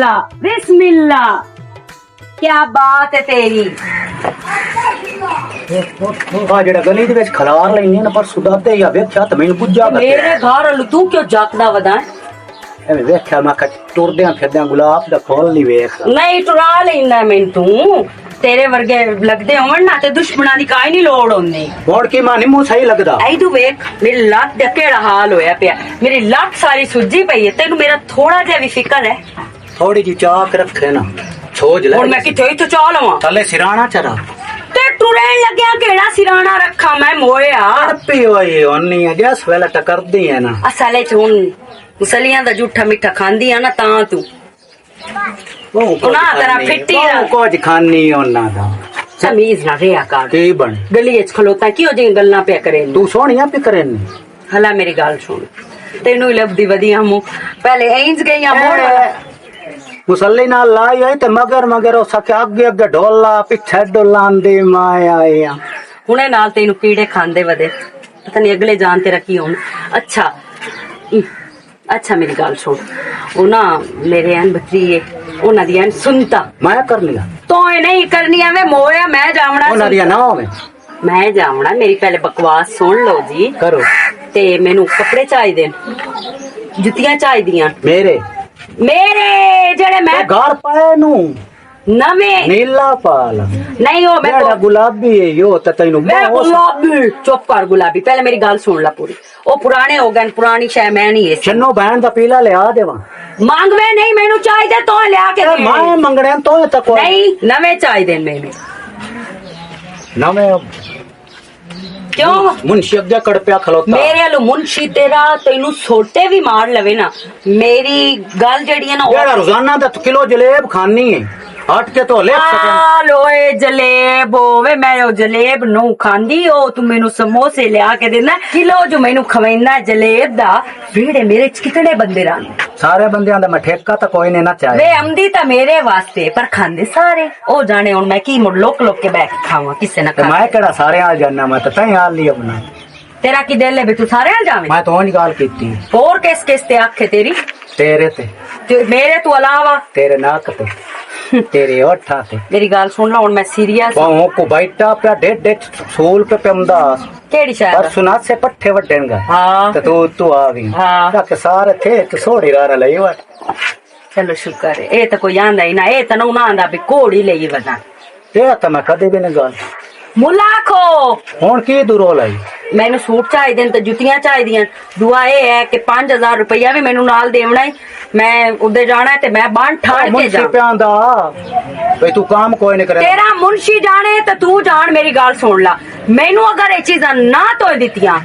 बिस्मिल्लाह बिस्मिल्लाह। क्या बात है तेरी। जेड़ा गली दे विच खलार लैनी ना पर सुदाते या वेख्या त मैनू पुज्जा मेरे घर वालू तू क्यों जाकदा वदा एवें वेख्या मैं टुरदे फिरदे गुलाब दा फूल नहीं वेख नहीं टुरा लेना मैं तू तेरे वर्गे लगदे होवन ना ते दुश्मना दी काई नहीं लोड़ होंदी। मोड़ की मां निम्मू सही लगदा आई तू वेख मेरी लत दा केड़ा हाल होया पिया। मेरी लत सारी सुजी पई है। तेनू मेरा थोड़ा जिहा भी फिकर है। थोड़ी जी चाक रखे ना छोज ले हुण मैं किथे इत्थों चाह लवां थले सिराना चरा ते टुरन लगया केड़ा सिराना रखा मैं मोया पी होई ओनी है जस वेला टकरदी है ना असले च हुण मुसलियां दा जूठा मिठा खांदी आ ना तां तू ना तेरा फिट्टी दा कुछ खानी ओना दा तमीज ना रिया कर की बन गली च खलोता क्यों जी गल्लां पे करे तू सोहणिया पे करेन हला मेरी गल सुन तेनू ही लभदी वदिया मु पहले इंज गईया मोड़ मुसल्ली नाल लाई आई ते मगर मगर ओ सके आगे आगे ढोला पिछे डोलांदी माया आया हुणे नाल तेनू कीड़े खांदे वदे पता नहीं अगले जान तेरा की होन। अच्छा अच्छा मेरी गल सुन ओ ना मेरे एन बच्ची है ओना दी एन सुनता मैं कर लिया तो नहीं करनी है वे मोया मैं जावना ओना दिया ना होवे मैं जावना मेरी पहले बकवास सुन लो जी करो ते मैनू कपड़े चाहिए जुतियां चाहिए मेरे मेरे जेड़े मैं घर पाए नु नवे नीला पाल नहीं हो मैं मेरा गुलाबी है यो त तैनू मैं गुलाबी चुप कर गुलाबी पहले मेरी गल सुन ला पूरी ओ पुराने हो गए पुरानी शय मैं नहीं है चन्नो बहन दा पीला लिया देवा मांग में नहीं मैनू चाहिए तो लिया के दे मैं मंगणे तो तक नहीं नवे चाहिए मैनू नवे क्यों मुंशी अगे कड़पिया खलोता मेरे आलू मुंशी तेरा तेनू सोटे भी मार लवे ना मेरी गल जड़ी है ना जेड़ा रोजाना दा किलो जलेब खानी है हट के तो ले लोए जलेब होवे मैं ओ जलेब नु खांदी ओ तू मेनू समोसे लिया के देना किलो जो मेनू खवेंदा जलेब दा वीड़े मेरे च कितने बंदे राने सारे बंदियां दा मैं ठेका तो कोई नहीं ना चाहे वे अमदी ता मेरे वास्ते पर खांदे सारे ओ जाने हुन मैं की मुड़ लोक लोक के बैठ खावा किसे ना खा मैं केड़ा सारे आ जाना मैं तो तई हाल लिया बना तेरा की दिल है भी तू सारे आ जावे मैं तो ओनी गाल कीती और किस किस ते आखे तेरी तेरे ते मेरे तू अलावा तेरे नाक ते तेरे ओठा ते मेरी गल सुन ला हुन मैं सीरियस पाओ को बैठा पे डेढ़ सोल पे पेमदा केड़ी शायद पर सुना से पट्ठे वड्डेंगा हां तो तू आ गई हां के सारे थे तो सोड़ी रारा लई वा चलो शुक्र है ए तो कोई आंदा ही ना ए तो ना आंदा भी कोड़ी लई वदा ये तो मैं कदे भी नहीं गाल मुलाखो हुन की दूरो लाई मैनू सूट चाहिए ते जुतियां चाहिए दुआ ये है कि 5000 रुपया भी मैनू नाल देवना है मैं उधर जाना है ते मैं बांध ठाड़ के जा प्यांदा भाई तू काम कोई नहीं करे तेरा मुंशी जाने ते तू जान मेरी गल सुन ला मैनू अगर ये चीज़ां ना तो दितियां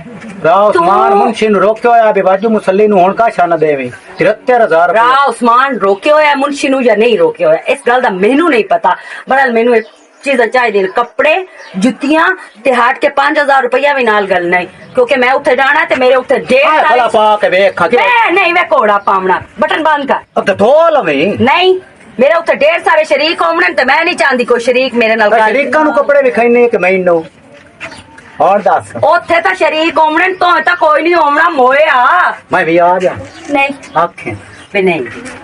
राव उस्मान मुंशी नु रोक्यो है अबे बाजू मुसल्ली नु हुन का शाना देवी 73000 राव उस्मान रोक्यो है मुंशी नु या नहीं रोक्यो है इस गल दा मैनू नहीं पता बहरहाल मैनू चीज़ां चाहिए कपड़े जुतियां ते हाट के 5000 रुपया भी नाल गल नहीं क्योंकि मैं उठे जाना है ते मेरे उठे भला पा के वेख नहीं मैं कोड़ा पावना बटन बंद कर अब तो धोल में नहीं मेरे उठे ढेर सारे शरीक होने ते मैं नहीं चाहती कोई शरीक मेरे नाल शरीकां नु कपड़े विखाइने के मैनू और दस ओथे तो शरीक होने तो कोई नहीं होना मोया मैं भी आ जा नहीं आखे नहीं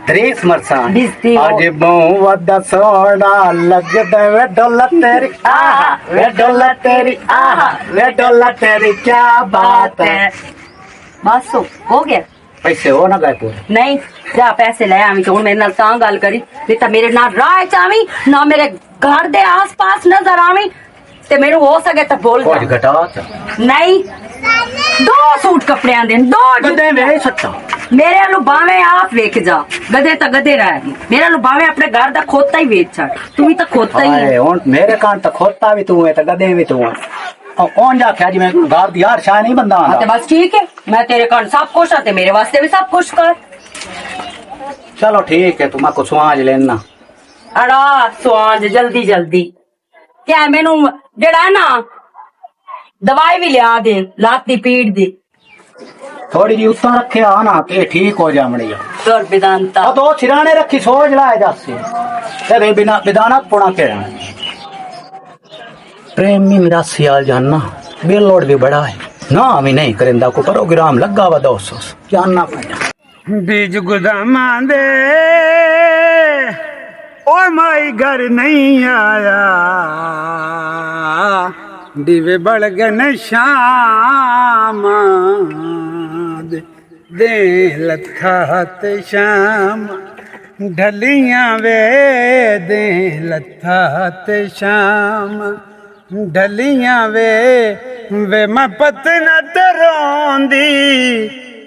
त्रीस मरसा बिस्ती हो। आज बहु वदा सोड़ा लग दे वे डोला तेरी आहा वे डोला तेरी आहा वे डोला तेरी क्या बात है बस हो गया पैसे हो ना गए पूरे नहीं जा पैसे ले आवी तो मेरे नाल तां गल करी नहीं तो मेरे नाल राह च आवी ना मेरे घर दे आस पास नजर आवी ते मेनू हो सके तो बोल कुछ घटा नहीं 2 सूट कपड़े आंदे 2 गदे वे सट्टा मेरे आलू बावे आप वेख जा गधे तो गधे रह मेरे आलू बावे अपने घर दा खोता ही वेच छड़ तू भी तो खोता ही है हुन मेरे कान तो खोता भी तू है तो गधे भी तू है कौन जा क्या जी मैं घर दी यार शाह नहीं बंदा आंदा बस ठीक है मैं तेरे कान सब कुछ आते मेरे वास्ते भी सब कुछ कर चलो ठीक है तुम को सुआज लेना अड़ा सुआज जल्दी जल्दी क्या मैनू जड़ा ना दवाई भी लिया दे लात दी पीड़ दी थोड़ी जी उत्ता रखे आ ना ते ठीक हो जामड़ी तोर विदानता तो सिराने रखी सोच लाए जासे तेरे बिना विदाना पुणा के प्रेमी मेरा सियाल जानना बिल लोड भी बड़ा है ना भी नहीं करेंदा को प्रोग्राम लगा वा 200 जानना पड़ा बीज गुदामा दे ओ माई घर नहीं आया दिवे बढ़ गए शाम दे लथात शाम ढलियां वे दे लथात शाम ढलियां वे मैं पतना तरोंदी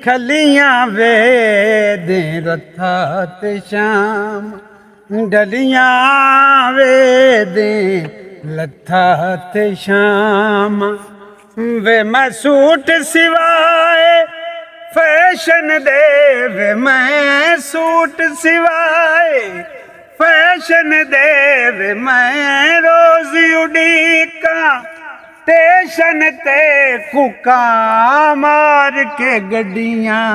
खलियां वे दे लथात शाम ढलियां वे दे लथात शाम वे मैं सूट सिवाए फैशन दे वे मैं सूट सिवाए फैशन दे वे मैं रोज उड़ीका स्टेशन ते कुका मार के गड्डियां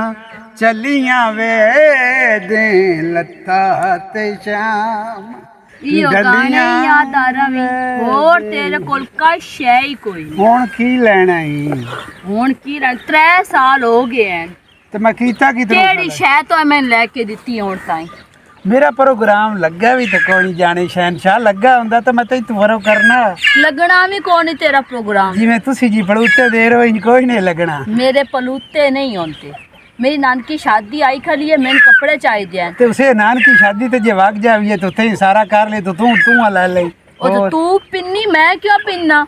चलियां वे दे लथात शाम यो गाने याद आ रहा और तेरे कोल का शै कोई हुण की लेना ही हुण की 3 साल हो गए हैं ते मैं कीता की केड़ी शै तो मैं लेके दित्ती हुण ताई मेरा प्रोग्राम लग्गा भी तो कोई जाने शहनशाह लग्गा हुंदा तो मैं तो तुम्हारो करना लगना भी कौन है तेरा प्रोग्राम जिवें तुसी जी पलूते दे रहे हो कोई नहीं लगना मेरे पलूते नहीं होते मेरी नान की शादी आई खली है मैंने कपड़े चाहिए हैं ते उसे नान की शादी ते जे वग जावी तो थे सारा कर ले तो तू ले ले और तो तू पिन्नी मैं क्यों पिन्ना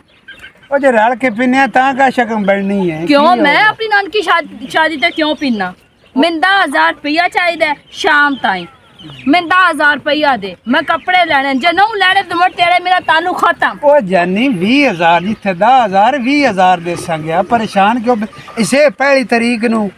ओ जे रल के पिन्ने ता का शकम बननी है क्यों मैं अपनी नान की शादी ते क्यों पिन्ना मैं 10,000 रुपया चाहिए शाम ताई मैं 10,000 रुपया दे मैं कपड़े लेने जे नहीं लेने तो तेरे मेरा ताल्लुक खत्म ओ जानी 20,000 जिथे 10,000 20,000 दे संगया परेशान क्यों इसे पहली तारीख नु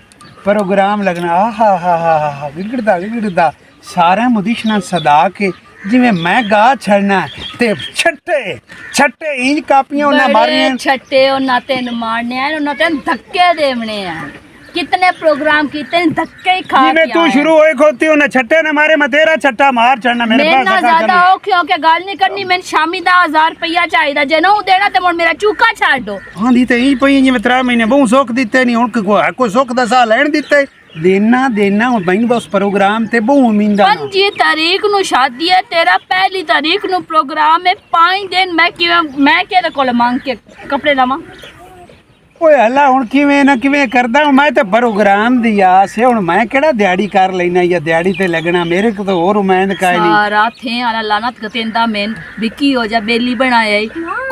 प्रोग्राम लगना हा विगड़दा सारे मुदिशना सदा के जिवें मैं गा छड़ना ते छट्टे इंज कापियां उन्हें मारनियां छट्टे उन्हें तेन मारने हैं उन्हें तेन धक्के देवने हैं कितने प्रोग्राम कितने धक्के ही खा जिवें तू शुरू होए खोती उन्हें छट्टे ने मारे मैं तेरा छट्टा मार छड़ना मेरे पास ना ज्यादा हो क्योंकि गाल नहीं करनी मैं शामी 10,000 रुपया चाहिए जे नहू देना ते मेरा चूका छाड़ दो हां दी ते ई पई जिवें 3 महीने बहु सुख दिते नहीं हुन कोई सुख दा सा लेन दिते देना हुन बहन बस प्रोग्राम ते बहु उम्मीदा 5 तारीख नु शादी है तेरा पहली तारीख नु प्रोग्राम है 5 दिन मैं केदे कोल मांग के कपड़े लावां ओए हला हुन किवें ना किवें करदा मैं ते प्रोग्राम दी आस है हुन मैं केड़ा दिहाड़ी कर लेना या दिहाड़ी ते लगना मेरे को तो और उम्मीद काई नहीं सारा थे आला लानत गतेंदा मेन विकी हो जा बेली बनाया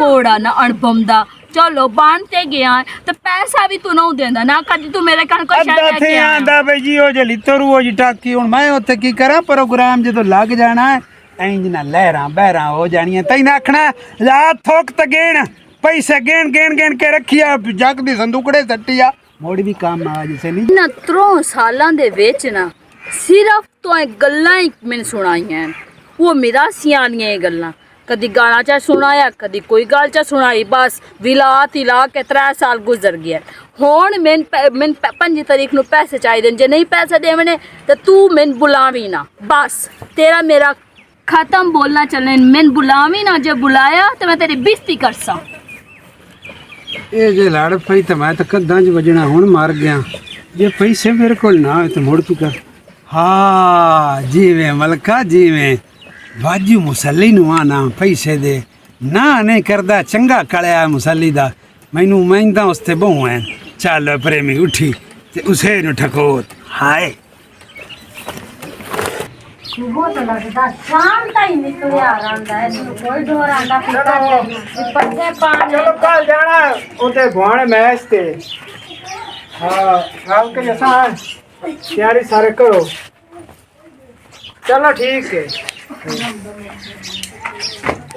कोड़ा ना अणबम दा चलो बांधते गया तो पैसा भी तू ना देंदा ना कदी तू मेरे कण को अद्धा थे आंदा बे जी ओ जे लितरू ओ जी टाकी हुन मैं उत्ते की करा प्रोग्राम जदों लग जाना इंज ना लहरां बहरां हो जानियां तैन आखना ला थोक त गेण पैसे गेण के रखिया जग दी संदूकड़े सट्टिया मोड़ भी काम आ जिसे नहीं ना 3 सालां दे विच ना सिर्फ तो गल्लां ही मैंने सुनाईयां वो मेरा सियानियां गल्लां कदी गाना चा सुनाया कदी कोई गल चा सुनाई बस विला के 3 साल गुजर गया हुण मैं 5 तारीख नु पैसे चाहिए जे नहीं पैसे देवने तो तू मैन बुलावी ना बस तेरा मेरा खत्म बोलना चलने मैन बुलावी ना जे बुलाया तो मैं तेरी बेइज्जती करसा ये जे लड़ पई तो मैं तो कद्दां च वजना हुण मार गया जे पैसे मेरे को ना होए तो मुड़ तू कर हाँ जीवें मलका जीवें बाजू मुसल्ली नु आना पैसे दे ना नहीं करदा चंगा कलिया मुसल्ली दा मैनू मैंदा उसते बहु है चल प्रेमी उठी ते उसे नु ठकोत हाय वो तो लगता शाम तक निकलिया रंदा है कोई डोर आंदा फिरता पत्ते पानी चलो कल जाना उते भवाने मैच ते हाँ शाम के जैसा तैयारी सारे करो चलो ठीक है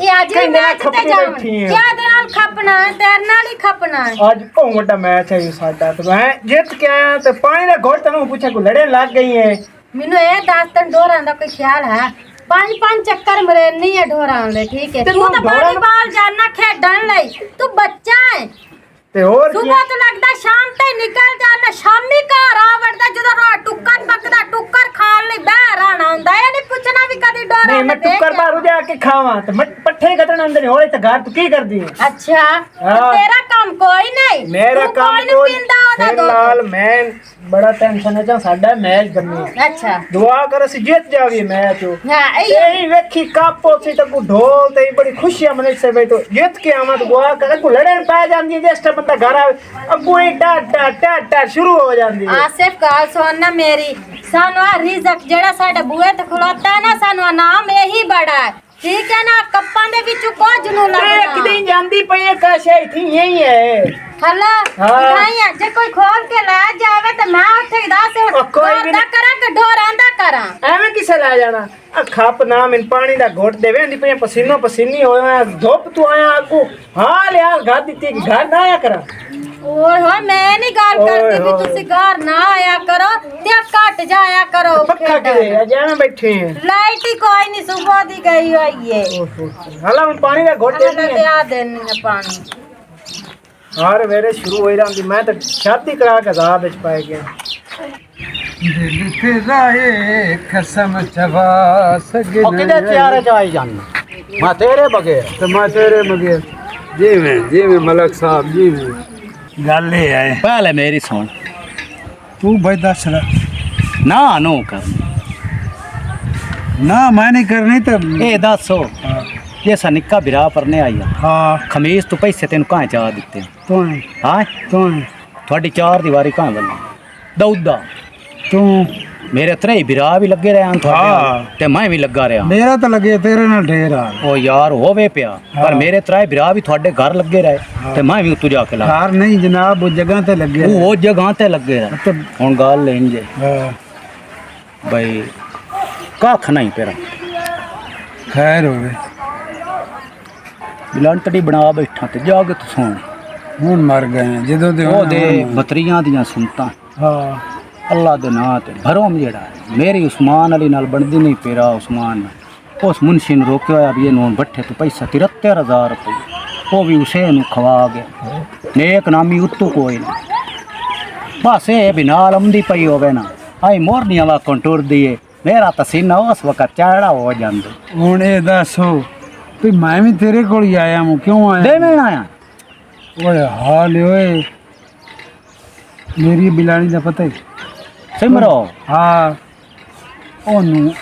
ਇਹ ਅੱਜ ਵੀ ਮੈਚ ਤੇ ਜਾਵਾਂ ਕਿਆ ਦੇ ਨਾਲ ਖੱਪਣਾ ਹੈ ਤੇਰੇ ਨਾਲ ਹੀ ਖੱਪਣਾ ਹੈ आज बहुत बड़ा मैच है ये साडा तो मैं जीत के आया तो पानी ने घोट तनु पूछा को लड़े लग गई है ਮੈਨੂੰ ਇਹ ਦੱਸ ਤੈਨੂੰ ਢੋਰਾਂ ਦਾ ਕੋਈ ਖਿਆਲ ਹੈ 5 ਚੱਕਰ ਮਰੇ ਨਹੀਂ ਹੈ ਢੋਰਾਂ ਦੇ ਠੀਕ ਹੈ ਤੂੰ ਤਾਂ ਵਾਲੀਬਾਲ ਜਾਣਾ ਖੇਡਣ ਲਈ ਤੂੰ ਬੱਚਾ ਹੈ ਤੇ ਹੋਰ ਸੁਬਹ ਤੋਂ ਲੱਗਦਾ ਸ਼ਾਮ ਤੱਕ ਨਿਕਲ ਜਾਣਾ ਸ਼ਾਮੀ ਘਰ ਆ ਵੜਦਾ ਜਦੋਂ ਟੁੱਕਰ ਪੱਕਦਾ ਟੁੱਕਰ ਖਾਣ ਲਈ ਬਾਹਰ ਆਣਾ ਹੁੰਦਾ ਇਹ ਨਹੀਂ ਪੁੱਛਣਾ ਵੀ ਕਦੀ ਢੋਰਾਂ नहीं मैं टुक्कर बाहर जाके खावा तो मैं पट्ठे कतन अंदर होले तो घर तू की कर दी ਅੱਛਾ ਤੇਰਾ ਕੰਮ ਕੋਈ ਨਹੀਂ मेरा काम ਕੋਈ ਨਹੀਂ कोई ਪਿੰਦਾ ਦਾ ਦੋ ਫਿਲਹਾਲ ਮੈਂ ਬੜਾ ਟੈਨਸ਼ਨ ਚ ਸਾਡਾ ਮੈਚ ਬੰਨੀ ਅੱਛਾ ਦੁਆ ਕਰ ਅਸੀਂ ਜਿੱਤ ਜਾਵੀਏ ਮੈਚ ਹਾਂ ਇਹ ਇਹ ਵੇਖੀ ਕਾਪੋ ਸੀ ਤਾਂ ਕੋ ਢੋਲ ਤੇ ਬੜੀ ਖੁਸ਼ੀਆਂ ਮਨੇ ਸੇ ਬਈ ਤੋ ਜਿੱਤ ਕੇ ਆਵਾਂ ਤਾਂ ਦੁਆ ਕਰ ਕੋ ਲੜਨ ਪੈ ਜਾਂਦੀ ਹੈ ਜਿਸ ਟਾਈਮ ਬੰਦਾ ਘਰ ਆਵੇ ਅੱਗੋਂ ਹੀ ਟਾ ਸ਼ੁਰੂ ਹੋ ਜਾਂਦੀ ਹੈ ਆਸਿਫ ਗੱਲ ਸੁਣ ਨਾ ਮੇਰੀ ਸਾਨੂੰ ਆ ਰਿਜ਼ਕ ਜਿਹੜਾ ਸਾਡੇ ਬੂਹੇ ਤੇ ਖਲੋਤਾ ਹੈ ਨਾ ਸਾਨੂੰ ਨਾਮ ਇਹੀ ਬੜਾ ਹੈ ਠੀਕ ਹੈ ਨਾ ਕੱਪਾਂ ਦੇ ਵਿੱਚੋਂ ਕੁਝ ਨੂੰ ਇੱਕ ਲੱਗਣਾ ਦਿਨ ਜਾਂਦੀ ਪਈ ਹੈ ਕਾਸ਼ੇ ਥੀ ਯਹੀ ਹੈ ਹਲਾ ਹਾਂ। ਵਧਾਈਆਂ ਜੇ ਕੋਈ ਖੋਲ ਕੇ ਲੈ ਜਾਵੇ ਤੇ ਮੈਂ ਉੱਥੇ ਹੀ ਦੱਸ ਉਹ ਕੋਈ ਵੀ ਦਾ ਕਰਾਂ ਕਿ ਢੋਰਾਂ ਦਾ ਕਰਾਂ ਐਵੇਂ ਕਿਸੇ ਲੈ ਜਾਣਾ ਆ ਖੱਪ ਨਾ ਮੈਨੂੰ ਪਾਣੀ ਦਾ ਘੋਟ ਦੇਵੇ ਆਂਦੀ ਪਈ ਪਸੀਨੋ ਪਸੀਨੀ ਹੋਇਆ ਧੁੱਪ ਤੂੰ ਆਇਆ ਅੱਗੋਂ ਹਾਂ ਲਿਆ ਘਰ ਦਿੱਤੀ ਘਰ ਨਾ ਆਇਆ ਕਰਾਂ ਓਏ ਹੋਏ ਮੈਂ ਨਹੀਂ ਗੱਲ ਓਏ ਕਰਦੀ ਵੀ ਹੋਏ। ਤੁਸੀਂ ਘਰ ਨਾ ਆਇਆ ਕਰੋ ਤੇ ਘਟ ਜਾਇਆ ਕਰੋ ਪੱਖਾ ਕਿਦੇ ਜਿਵੇਂ ਬੈਠੇ ਹੈ ਲਾਈਟ ਹੀ ਕੋਈ ਨਹੀਂ ਸੁਬਹ ਦੀ ਗਈ ਹੋਈ ਏ ਹਾਲਾ ਮੈਂ ਪਾਣੀ ਦਾ ਘੋਟ ਮੈਂ ਦੇਣੀ ਤੇ ਆ ਦੇਣੀ ਆ ਪਾਣੀ ਹਰ ਵੇਰੇ ਸ਼ੁਰੂ ਹੋਈ ਜਾਂਦੀ ਮੈਂ ਤਾਂ ਸ਼ਾਦੀ ਕਰਾ ਕੇ ਅਜ਼ਾਬ ਵਿੱਚ ਪੈ ਗਿਆ ਦਿਲ ਤੇ ਰਾਹੇ ਕਸਮ ਚਵਾ ਸਗੇ ਉਹ ਕਿਤੇ ਤਿਆਰ ਚਾਈ ਜਾਨ ਮੈਂ ਤੇਰੇ ਬਗੈਰ ਤੇ ਮੈਂ ਤੇਰੇ ਮਗੇ ਜਿਵੇਂ ਮਲਕ ਸਾਹਿਬ ਜਿਵੇਂ ਗੱਲ ਇਹ ਹੈ ਪਹਿਲੇ ਮੇਰੀ ਸੁਣ ਤੂੰ ਬਈ ਦੱਸ ਲੈ ਨਾ ਨੋ ਕਰ ਨਾ ਮੈਂ ਨਹੀਂ ਕਰਨੀ ਤਾਂ ਇਹ ਦੱਸੋ ਇਹ ਸਾ ਨਿੱਕਾ ਵਿਰਾਹ ਪਰਨੇ ਆਈ ਆ ਹਾਂ ਖਮੀਸ ਤੋਂ ਪੈਸੇ ਤੈਨੂੰ ਕਾਹ ਚਾ ਦਿੱਤੇ ਤੂੰ ਹਾਂ ਤੂੰ ਤੁਹਾਡੀ ਚਾਰ ਦੀਵਾਰੀ ਕਾਹ ਬੰਨੀ ਦਊਦਾ ਤੂੰ ਮੇਰੇ ਤਰੇ ਹੀ ਵਿਰਾਹ ਵੀ ਲੱਗੇ ਰਹੇ ਹਨ ਤੁਹਾਡੇ ਹਾਂ। ਨਾਲ, ਤੇ ਮੈਂ ਵੀ ਲੱਗਾ ਰਿਹਾ ਮੇਰਾ ਤਾਂ ਲੱਗੇ ਤੇਰੇ ਨਾਲ ਢੇਰ ਆ ਉਹ ਯਾਰ ਹੋਵੇ ਪਿਆ ਪਰ ਹਾਂ। ਮੇਰੇ ਤਰੇ ਵਿਰਾਹ ਵੀ ਤੁਹਾਡੇ ਘਰ ਲੱਗੇ ਰਹੇ ਤੇ ਮੈਂ ਵੀ ਉੱਤੋਂ ਜਾ ਕੇ ਲਾ ਘਰ ਨਹੀਂ ਜਨਾਬ ਉਹ ਜਗ੍ਹਾ ਤੇ ਲੱਗੇ ਉਹ ਜਗ੍ਹਾ ਤੇ ਲੱਗੇ ਰਹੇ ਤੇ ਹੁਣ ਗੱਲ ਲੈਣ ਜੇ ਹਾਂ, ਬਈ ਕੱਖ ਨਹੀਂ ਪੇਰਾ ਖੈਰ ਹੋਵੇ ਬਿਲੰਟੜੀ ਬਣਾ ਬੈਠਾ ਤੇ ਜਾ ਕੇ ਤੂੰ ਸੁਣ ਹੁਣ ਮਰ ਗਏ ਆ, ਜਦੋਂ ਦੇ ਉਹਦੇ ਬਤਰੀਆਂ ਦੀਆਂ ਸੁਣਤਾ ਹਾਂ ਅੱਲਾ ਦੇ ਨਾਂ ਤੇ ਭਰੋਮ ਜਿਹੜਾ ਹੈ, ਮੇਰੀ ਉਸਮਾਨ ਅਲੀ ਨਾਲ ਬਣਦੀ ਨਹੀਂ ਪੇਰਾ ਉਸਮਾਨ ਨਾਲ। ਉਸ ਮੁਨਸ਼ੀ ਨੂੰ ਰੋਕਿਆ ਹੋਇਆ ਵੀ ਇਹਨੂੰ ਬੱਠੇ ਤੋਂ ਪੈਸਾ 73,000 ਰੁਪਏ ਉਹ ਵੀ ਉਸੇ ਨੂੰ ਖਵਾ ਗਿਆ ਨੇਕ ਨਾਮੀ ਉੱਤੋਂ ਕੋਈ ਨਹੀਂ ਬਸ ਇਹ ਵੀ ਨਾਲ ਆਉਂਦੀ ਪਈ ਹੋਵੇ ਨਾ ਆਈ ਮੋਰਨੀਆਂ ਵਾ ਕੰਟੂਰ ਦੀਏ ਮੇਰਾ ਪਸੀਨਾ ਉਸ ਵਕਤ ਚੜਾ ਹੋ ਜਾਂਦਾ ਹੁਣ ਇਹ ਦੱਸੋ ਵੀ ਮੈਂ ਵੀ ਤੇਰੇ ਕੋਲ ਹੀ ਆਇਆ ਹੂੰ ਕਿਉਂ ਆਇਆ ਦੇਵੇਂ ਆਇਆ ਓਏ ਹਾਲ ਓਏ ਮੇਰੀ ਬਿਲਾਣੀ ਦਾ ਪਤਾ ਹੀ ਸਿਮਰੋ ਹਾਂ ਉਹਨੂੰ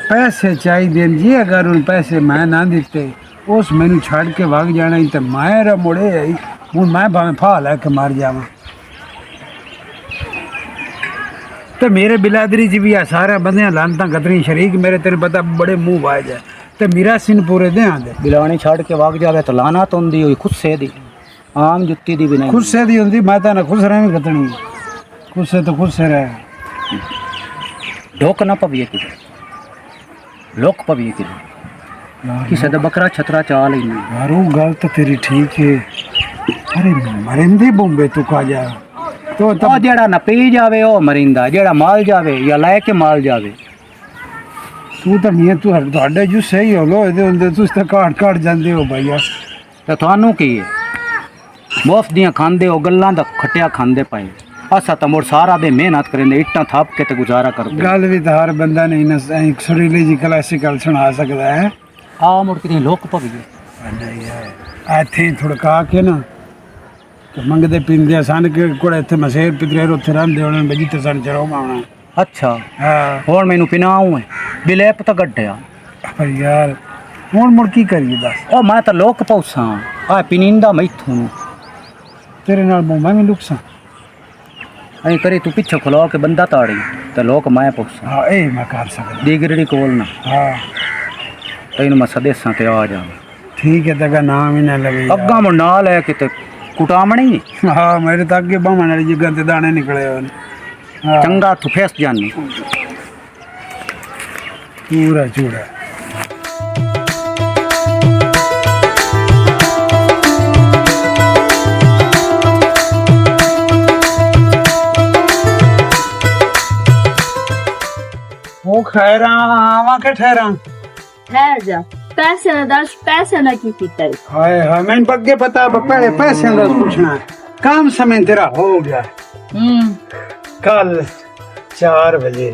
ਪੈਸੇ ਚਾਹੀਦੇ ਨੇ ਜੀ ਅਗਰ ਉਹਨੂੰ ਪੈਸੇ ਮੈਂ ਨਾ ਦਿੱਤੇ ਉਸ ਮੈਨੂੰ ਛੱਡ ਕੇ ਵਗ ਜਾਣਾ ਹੀ ਤੇ ਮੈਂ ਮੁੜੇ ਆਈ ਹੁਣ ਮੈਂ ਭਾਵੇਂ ਫਾ ਲੈ ਕੇ ਮਰ ਜਾਵਾਂ ਤੇ ਮੇਰੇ ਬਿਲਾਦਰੀ ਚ ਵੀ ਆ ਸਾਰਾ ਬੰਦਿਆਂ ਲਾਂਤਾਂ ਕਤਰੀ ਸ਼ਰੀਕ ਮੇਰੇ ਤੈਨੂੰ ਪਤਾ ਬੜੇ ਮੂੰਹ ਵਾਜ ਹੈ ਤੇ ਮੇਰਾ ਸਿਨ ਪੂਰੇ ਦੇ ਆਂਦੇ ਬਿਲਾਣੀ ਛੱਡ ਕੇ ਵਗ ਜਾਵੇ ਤਾਂ ਲਾਣਾ ਤੋਂ ਹੁੰਦੀ ਹੋਈ ਖੁੱਸੇ ਦੀ ਆਮ ਜੁੱਤੀ ਦੀ ਵੀ ਨਹੀਂ ਖੁੱਸੇ ਦੀ ਹੁੰਦੀ ਮੈਂ ਤਾਂ ਨਾ ਖੁਸ਼ ਰਹਿ ਕਤਣੀ ਖੁੱਸੇ ਤੋਂ ਖੁੱਸੇ ਰਹਿ ਢੋਕ ਨਾ ਪਵੀਏ ਕਿ ਲੋਕ ਪਵੀਏ ਕਿ ਕਿਸੇ ਦਾ ਬੱਕਰਾ ਛਤਰਾ ਚਾ ਲੈਣੀ यार वो गल तो तेरी ठीक है अरे मरिंदे बॉम्बे तू का जा तो ਉਹ ਜਿਹੜਾ ਨਾ ਪੀ ਜਾਵੇ ਉਹ ਮਰਿੰਦਾ ਜਿਹੜਾ ਮਾਲ ਜਾਵੇ ਜਾਂ ਲੈ ਕੇ ਮਾਲ ਜਾਵੇ तू तो नहीं तू ਤੁਹਾਡੇ ਜੋ ਸਹੀ ਹੋ ਲੋ ਇਹਦੇ ਹੁੰਦੇ ਤੁਸੀਂ ਤਾਂ ਕਾਟ ਜਾਂਦੇ ਹੋ ਭਈਆ ਤੇ ਤੁਹਾਨੂੰ ਕੀ ਹੈ ਮੁਫਤ ਦੀਆਂ ਖਾਂਦੇ ਹੋ ਗੱਲਾਂ ਦਾ ਖਟਿਆ ਖਾਂਦੇ ਪਏ ਅਸਾਂ ਤਾਂ ਮੁੜ ਸਾਰਾ ਦੇ ਮਿਹਨਤ ਕਰਿੰਦੇ ਇੱਟਾਂ ਥਾਪ ਕੇ ਤੇ ਗੁਜ਼ਾਰਾ ਕਰਦੇ ਗੱਲ ਵੀ ਤਾਂ ਹਰ ਬੰਦਾ ਨਹੀਂ ਨਾ ਇੱਕ ਸੁਰੀਲੀ ਜੀ ਕਲਾਸਿਕਲ ਸੁਣਾ ਸਕਦਾ ਹੈ ਆ ਮੁੜ ਕੇ ਲੋਕ ਪਵੀਏ ਇੱਥੇ ਥੜਕਾ ਕੇ ਨਾ ਤੇ ਮੰਗਦੇ ਪਿੰਦੇ ਸਨ ਕਿ ਕੋਲ ਇੱਥੇ ਮਸੇਰ ਪਿਤਰੇ ਉੱਥੇ ਰਹਿੰਦੇ ਉਹਨਾਂ ਬਜੀ ਤੇ ਸਨ ਚਰੋ ਮਾਉਣਾ ਅੱਛਾ ਹਾਂ ਹੁਣ ਮੈਨੂੰ ਪਿਨਾਉ ਹੈ ਬਿਲੇਪ ਤਾਂ ਗੱਡਿਆ ਪਰ ਯਾਰ ਹੁਣ ਮੁੜ ਕੀ ਕਰੀਏ ਦੱਸ ਉਹ ਮੈਂ ਤਾਂ ਲੋਕ ਪੌਸਾਂ ਆ ਪਿනිੰਦਾ ਮੈਥੋਂ ਤੇਰੇ ਨਾਲ ਮੈਂ ਵੀ ਲੁਕਸਾਂ ਐ ਕਰੀ ਤੂੰ ਪਿੱਛੇ ਖਲੋ ਕੇ ਬੰਦਾ ਤਾੜੀ ਤੇ ਲੋਕ ਮੈਂ ਪੌਸਾਂ ਹਾਂ ਇਹ ਮੈਂ ਕਰ ਸਕਦਾ ਦੀਗਰੜੀ ਕੋਲ ਨਾ ਹਾਂ ਤੈਨੂੰ ਮੈਂ ਸਦੇਸਾਂ ਤੇ ਆ ਜਾ ਠੀਕ ਹੈ ਤੇਰਾ ਨਾਮ ਹੀ ਨਾ ਲਵੇ ਅੱਗਾ ਮੁੜ ਨਾਲ ਲੈ ਕੇ ਤੇ ਕੁਟਾਮਣੀ ਹਾਂ ਮੇਰੇ ਤਾਂ ਅੱਗੇ ਬਾਹਮਣ ਵਾਲੀ ਜਗ੍ਹਾ ਤੇ ਦਾਣੇ ਨਿਕਲੇ ਹੋਏ ਨੇ ਹਾਂ ਚੰਗਾ ਤੂੰ ਫੇਸ ਜਾਨੀ ਪੂਰਾ ਚੂੜਾ ਉਹ ਖੈਰਾਂ ਆਵਾਂ ਕਿ ਠਹਿਰਾਂ ठहर जा पैसे ना दस पैसे ना की पीता है ਹਾਏ ਹਾਏ ਮੈਨੂੰ ਅੱਗੇ ਪਤਾ ਪਹਿਲੇ ਪੈਸਿਆਂ ਦਾ ਪੁੱਛਣਾ ਕੰਮ ਸਮੇਂ ਤੇਰਾ ਹੋ ਗਿਆ ਕੱਲ 4 ਵਜੇ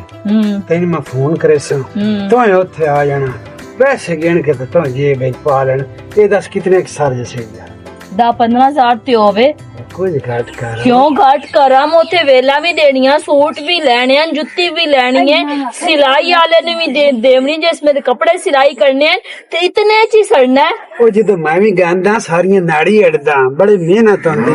ਤੈਨੂੰ ਮੈਂ ਫੋਨ ਕਰੇ ਸਾਂ ਤੂੰ ਉੱਥੇ ਆ ਜਾਣਾ ਪੈਸੇ ਗਿਣ ਕੇ ਤੂੰ ਜੇ ਵਿੱਚ ਪਾ ਲੈਣ ਇਹ ਦੱਸ ਕਿਤਨੇ ਕੁ ਸਰ ਜਸੇ दा 15,000 ते होवे कुछ घट कर क्यों घट करा मोते वेला भी देनिया सूट भी लेने हैं जुत्ती भी लेनी है सिलाई वाले ने भी देवनी जिसमें कपड़े सिलाई करने हैं तो इतने ची सड़ना है ਉਹ ਜਦੋਂ ਮੈਂ ਵੀ ਗਾਂਦਾ ਸਾਰੀਆਂ ਨਾੜੀ ਅੜਦਾ ਬੜੀ ਮਿਹਨਤ ਹੁੰਦੀ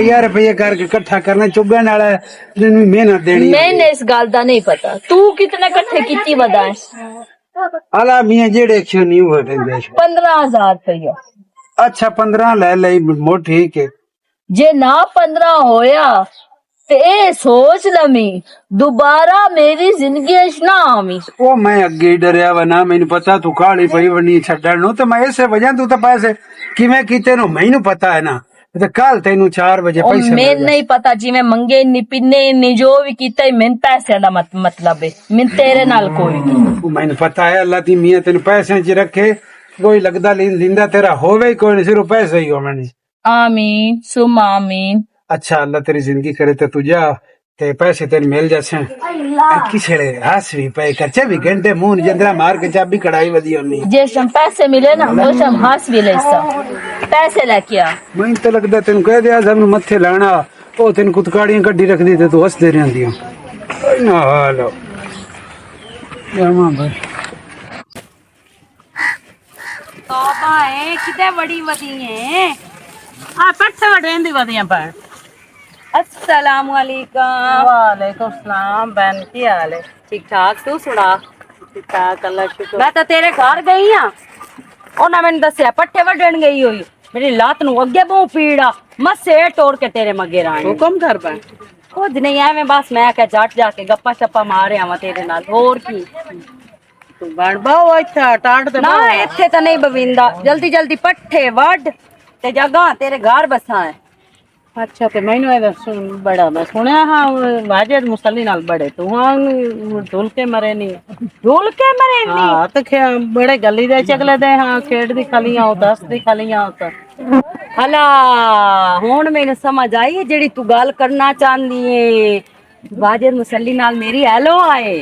ਹੈ ਰੁਪਈਆ ਕਰਕੇ ਇਕੱਠਾ ਕਰਨਾ ਚੁੱਗਣ ਵਾਲਾ ਜਿਹਨੂੰ ਮਿਹਨਤ ਦੇਣੀ मैंने इस गल का नहीं पता तू कितने कट्ठे की वदा है ਆਲਾ ਮੀਆਂ ਜਿਹੜੇ ਕਿਉਂ ਨਹੀਂ ਹੋ ਰਹੇ 15,000 रुपया अच्छा 15 ले ले मो ठीक है जे ना 15 होया ते ए सोच लमी दोबारा मेरी जिंदगी च ना आवी ਉਹ ਮੈਂ ਅੱਗੇ ਹੀ ਡਰਿਆ ਵਾ ਨਾ ਮੈਨੂੰ ਪਤਾ ਤੂੰ ਕਾਲੀ ਪਈ ਵਣੀ ਛੱਡਣ ਨੂੰ ਤੇ ਮੈਂ ਇਸੇ ਵਜ੍ਹਾ ਤੂੰ ਤਾਂ ਪੈਸੇ ਕਿਵੇਂ ਕੀਤੇ ਨੂੰ ਮੈਨੂੰ ਪਤਾ ਹੈ ਨਾ ਤੇ ਕੱਲ ਤੈਨੂੰ 4 ਵਜੇ ਪੈਸੇ मैं नहीं पता जिवें मंगे नी पिन्ने नी जो भी कीता मैन पैसे दा मतलब है मैं तेरे नाल कोई नहीं ਉਹ ਮੈਨੂੰ ਪਤਾ ਹੈ ਅੱਲਾ ਦੀ ਮੀਆਂ ਤੈਨੂੰ ਪੈਸਿਆਂ 'ਚ ਰੱਖੇ ਕੋਈ ਲੱਗਦਾ ਲਿੰਦਾ ਤੇਰਾ ਹੋਵੇ ਹੀ ਕੋਈ ਨਹੀਂ ਸਿਰਫ ਪੈਸੇ ਹੀ ਹੋਵਣ आमीन सुम आमीन अच्छा अल्लाह तेरी जिंदगी करे तो तू जा ते पैसे तेरे मिल जासे किसड़े हंस भी पे कर 24 घंटे मुंह जंदरा मार के चाबी कढ़ाई वदी होनी जिस टाइम पैसे मिले ना उस टाइम हंस भी ले पैसे लेके आ मैं तो लगदा तेन कह दिया सब मथे लाना ओ तेन कुतकाड़ियां कड्डी रख दी ते तू हंसदे रहंदी ना हालो जामा भाई तौबा है किते बड़ी वदी है आ पट्ठे वडेंदी वदियां पर अस्सलाम वालेकुम वालेकुम सलाम बहन की हाल है ठीक ठाक तू सुना ठीक ठाक अल्लाह शुक्र मैं तो तेरे घर गई हाँ उन्हें मैंने दसिया पट्ठे वढण गई हुई मेरी लात नू अगे बहुत पीड़ा मसे तोड़ के तेरे मगे राणी हुक्म कर पर कुछ नहीं है मैं बस मैं क्या जट जाके गप्पा शप्पा मारे आवा तेरे नाल होर की तू बन बाओ अच्छा टाट ते ना इत्थे तो नहीं बविंदा जल्दी जल्दी पट्ठे वड ते जगह तेरे घर बसा है अच्छा ते मैनू ए बड़ा मैं सुनया हां वाजिद मुसल्ली नाल बड़े तू हां धुल के मरे नहीं झूल के मरे नी हां ते बड़े गली दे चगले दे हां खेड दी खलियां हो 10 दी खलियां हो हला हुन मैनू समझ आई है जेड़ी तू गल करना चाहंदी है वाजिद मुसल्ली नाल मेरी हेलो आए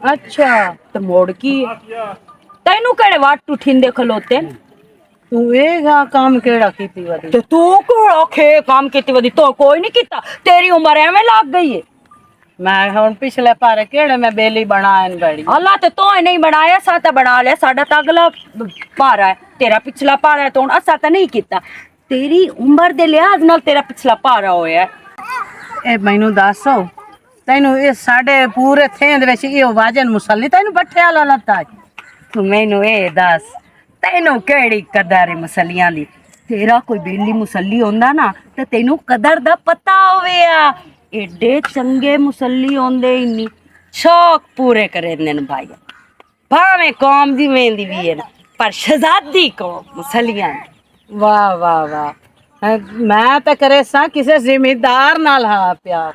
अच्छा ते मोड़ की तैनू केड़े वाट उठिंदे खलोते तू ए काम केड़ा कीती वदी ते तू कोड़ा खे काम कीती वदी तो कोई नहीं कीता तेरी उम्र एवें लग गई है मैं हुन पिछले पारे केड़े मैं बेली बनायन बड़ी अल्लाह ते तो नहीं बनाया सा ते बना लिया साडा तो अगला पारा है तेरा पिछला पारा है तो असा तो नहीं कीता तेरी उम्र दे लिहाज नाल तेरा पिछला पारा होया है ए मैनू दसो तैनू ये साडे पूरे थेंद विच इहो वाजन मुसल्ली तैनू बट्ठे वाला लत्ता तू मैनू ए दस तैनू केड़ी कदर है मुसलियां दी तेरा कोई बेली मुसल्ली होंदा ना ते तैनू कदर दा पता होवेया एडे चंगे मुसल्ली होंदे इन्नी शौक पूरे करे ने भाई भावे कौम दी वेंदी भी है ना पर शहजादी कौम मुसलियां वाह वाह वाह मैं तो करे सा किसी जिम्मेदार नाल हा प्यार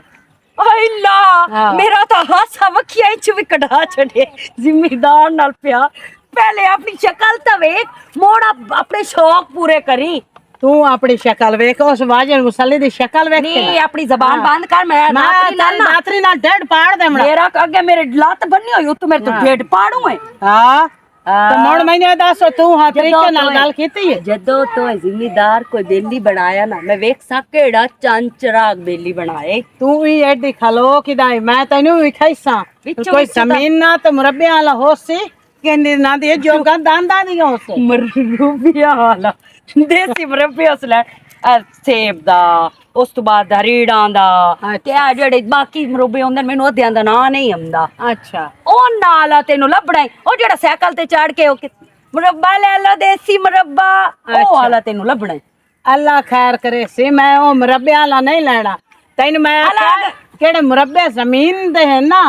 अल्ला हाँ। मेरा तो हासा वखिया च भी कढ़ा छड़े जिम्मेदार नाल प्यार पहले अपनी शक्ल तो वेख मोड़ा अपने शौक पूरे करी तू अपनी शक्ल वेख उस वाजन मुसल्ली दी शक्ल वेख नहीं अपनी जबान बंद कर मैं नातरी नाल डेढ़ पाड़ दे मेरा अगे मेरे लात बनी हुई तू मेरे तो डेढ़ पाड़ू है हां तो मोड़ मैंने दस तू हां तरीके नाल गल कीती है जदों तो जिम्मेदार कोई बेली बनाया ना मैं वेख सा केड़ा चंचराग बेली बनाए तू ही एडी खलो किदाई मैं तैनू विखाईसा कोई जमीन ना तो मुरब्बे वाला होसी कहंदी ना दे जोगा दांदा दी होसे मरूबिया वाला देसी मरूबिया उसले सेब दा उस तो बाद रीड़ां दा ते आ जेड़े बाकी मरूबे होंदे मैनू अद्धियां दा नां नहीं आंदा अच्छा ओ नाला तेनू लभना ओ जेड़ा साइकिल ते चढ़ के मुरब्बा ले लो देसी मुरब्बा ओ वाला तेनू लभना अल्लाह खैर करे सी मैं ओ मुरब्बे वाला नहीं लेना तैनू मैं केड़े मुरब्बे जमीन दे है ना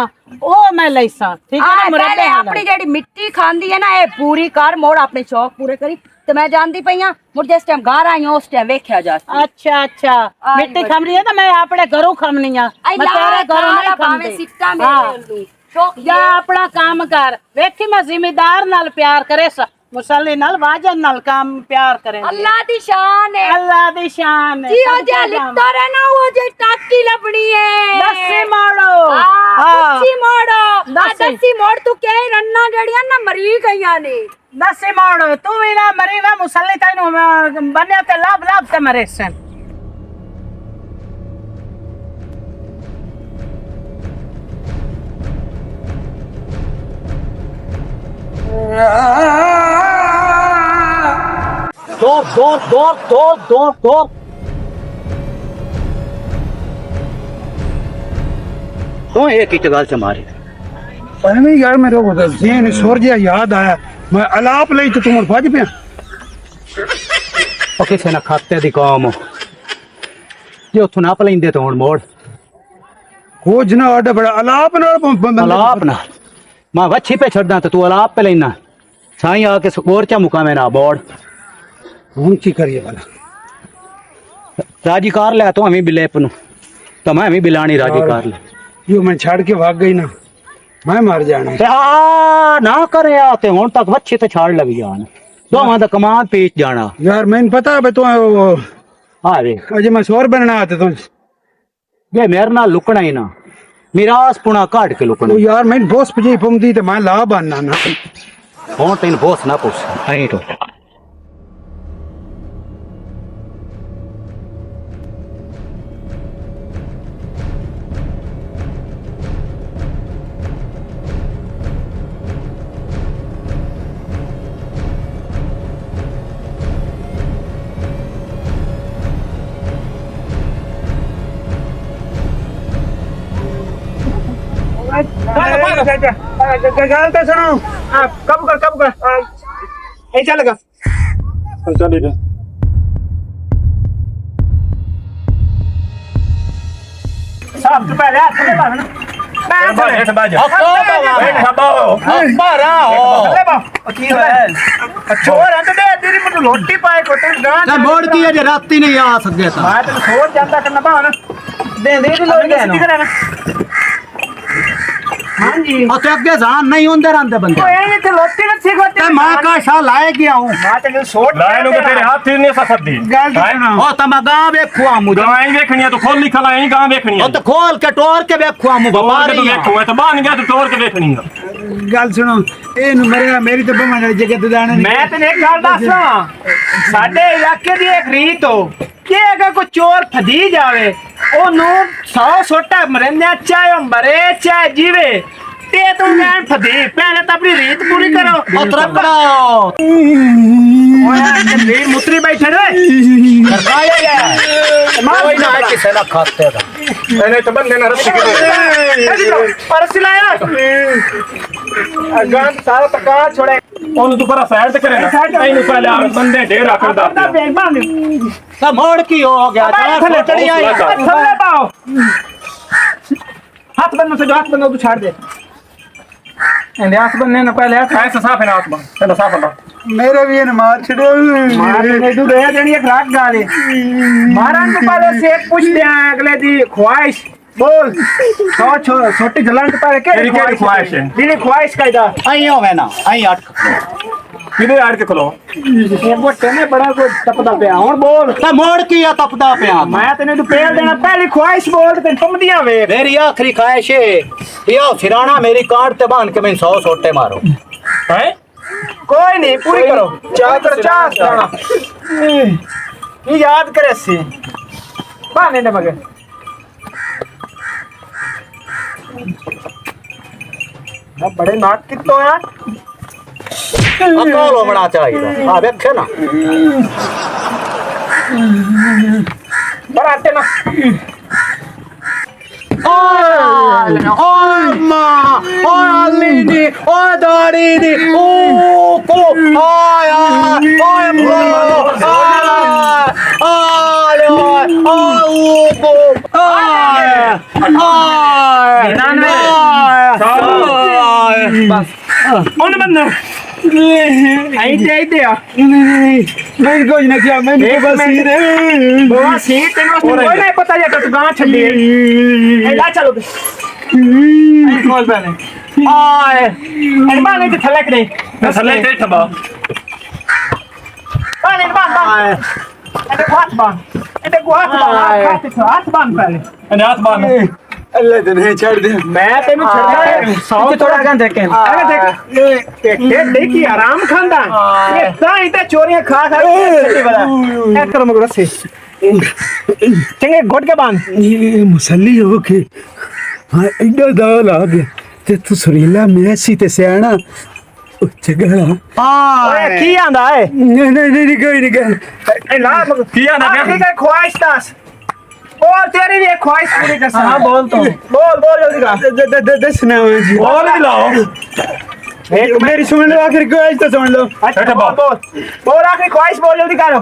ओ मैं लईसा ठीक है ना मुरब्बे अपनी जेड़ी मिट्टी खांदी है ना ए पूरी कर मोड़ अपने शौक पूरे करी ते मैं जानदी पई हां मुझ जिस टाइम घर आई उस टाइम वेख्या जा अच्छा अच्छा मिट्टी खम रही है तो मैं अपने घरों खमनी आ मैं तेरे घरों नहीं खमदी सिट्टा मेरे शौक या अपना काम कर वेखी मैं जिम्मेदार नाल प्यार करे सा मुसल्ली नाल वाजन नाल काम प्यार करे अल्लाह दी शान है अल्लाह दी शान है जी ओ जे लिखता रहना वो जे टाकी लबड़ी है दसी मोड़ो दसी मोड़ो दसी मोड़ तू के रन्ना जड़ियां ना मरी गईयां ने दसी मोड़ो तू भी ना मरी वा मुसल्ली तैनू बने ते लाभ लाभ ते मरे सन दौड़ दौड़ दौड़ दौड़ दौड़ दौड़ तो एक ही चगाल से मारे नहीं यार मेरे को जेन सूरज याद आया मैं अलाप ले तो तुम भज पे और किसी ना खाते दी कौम जो उथों नाप लेंदे तो हुण मोड़ खोज ना आडा बड़ा अलाप ना अलाप ना मैं वच्छी पे छड़दा तो तू अलाप पे लेना साईं आके स्कोर चा मुका में ना बोड़ हूं की करिए वाला राजी कार ले तो हमें बिले पनु तो मैं हमें बिलानी राजी कार ले यो मैं छाड़ के भाग गई ना मैं मर जाना ते आ ना करे आते हुण तक वच्छी ते छाड़ लगी जान दोवां दा कमाल पेच जाना यार मैंने पता है तो अरे अजे मैं शोर बनना आते तो ये मेरे नाल लुकना ही ना मिरास पुणा काट के लुकना यार मैं बोस पजी पमदी तो मैं ला बनना ना हुण तेन बोस ना पूछ अहीं तो गल तो सुनो कब कर ऐ चलेगा चल इधर साहब तो पहले हाथ में बांधना चोर है तो दे तेरी मैं रोटी पाए को तेरे मोड़ की अजे राती नहीं आ सके था मैं तो छोड़ जाता करना पाओ ना दे भी लोग गए हाँ जी और अगे जान नहीं होंदे रहंदे बंदे ये तो रोटी न सिखाते ते मां का शा लाए गया हूं मैं तो छोड़ लाए नु तेरे हाथ फिर नहीं सकती गल तो सुनो ओ तमा गांव देखुआ मुझे गाय देखनी है तो खोल लिखा लाए गां देखनी ओ है तो खोल के टोर के देखुआ मु तो व्यापारी देखो है तो बांध गया तो तोड़ के देखनी है गल सुनो ए मरेगा मेरी तो बमन जगह तो जाने मैं तेने एक गल दसना साडे इलाके दी एक रीत हो कि अगर कोई चोर फदी जावे ओनू 100 सोटा मरने चाहे मरे चाहे जीवे ते तू मैं फदी पहले तो अपनी रीत पूरी करो ओ तरकड़ा ओए रीत मुतरी बैठे रे सरकाया यार कोई ना किसे ना खाते था मैंने तो बंदे ना रस्सी के पर सिलाया गांव सारा तका छोड़े ओन तू पर साइड करे ना नहीं नु पहले आप बंदे ढेर आकर दा अपना बैग बांध तो मोड़ की हो गया थले चढ़ी आई थले पाओ हाथ बंद से हाथ बंद तू छाड़ दे एंड हाथ बंद ने पहले ऐसा साफ है ना आत्मा चलो साफ है मेरे भी ने मार छड़ो मार ने तू दे देनी एक रात गा दे मारन के पहले से पूछ दे अगले दी ख्वाहिश बोल छोटी जलन के पहले के तेरी क्या ख्वाहिश है तेरी ख्वाहिश कायदा आई हो ना आई अटक किधर आड़ के खोलो ये गोटे ने बड़ा को टपदा पे और बोल तो मोड़ की या तपदा पे आ मैं तेने तू पेड़ देना पहली ख्वाहिश बोल ते तुम दिया वे मेरी आखिरी ख्वाहिश है यो सिराना मेरी काट ते बांध के मैं 100 सोटे मारो हैं कोई नहीं पूरी करो चाह जाना ये याद करे सी बाने ने मगर बड़े नाक कितो यार अकाल होना चाहिए आ देखे ना बराटे ना ओ मां ओ अलीनी ओ दारीनी ओ को आया ओ को आया ओ को आया बस कौन बंदा आई दे आ मैं कुछ ना किया मैं बस सीधे वो सीट तेरे को नहीं पता या तू गांव छड्डी ए ला चलो कॉल पहले आए अरमान ने थलक नहीं थले ते ठबा बाने बान अरे हाथ बान हाथ बान पहले अने हाथ बांध अल्लाह तो नहीं छोड़ दे मैं तेन छड़ना 100 थोड़ा गन देखे अरे देख देखी आराम खांदा ये ताई ते चोरियां खा खा छड्डी वाला एक कर मगर से चंगे घोट के बांध ये मुसल्ली हो के हाँ एडा दाल आ गया ते तू सुरीला मेसी ते सियाना ਉੱਚ ਗਲਾ ਓਏ ਕੀ ਆਂਦਾ ਏ ਨਹੀਂ ਕੋਈ ਨਹੀਂ ਗੱਲ ए ला ਕੀ ਆਂਦਾ ਪਿਆ? आखिरी का ख्वाहिश दस बोल तेरी भी एक ख्वाहिश पूरी कर हाँ बोल तो बोल जल्दी का ਦੱਸਣਾ ਵਾ ਜੀ ਬੋਲ ਵੀ ਲਾਓ एक ਮੇਰੀ ਸੁਣ ਲਓ ਆਖਿਰ ਕੋਈ ਤਾਂ ਸੁਣ ਲਓ अच्छा बोल आखिरी ख्वाहिश बोल जल्दी करो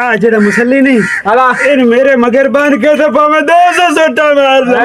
ਆ ਜਿਹੜਾ ਮੁਸੱਲੀ ਨਹੀਂ हला ਇਹਨੂੰ ਮੇਰੇ ਮਗਰ ਬੰਨ ਕੇ ਤਾਂ ਭਾਵੇਂ 200 ਸੋਟਾ ਮਾਰ ਲਾ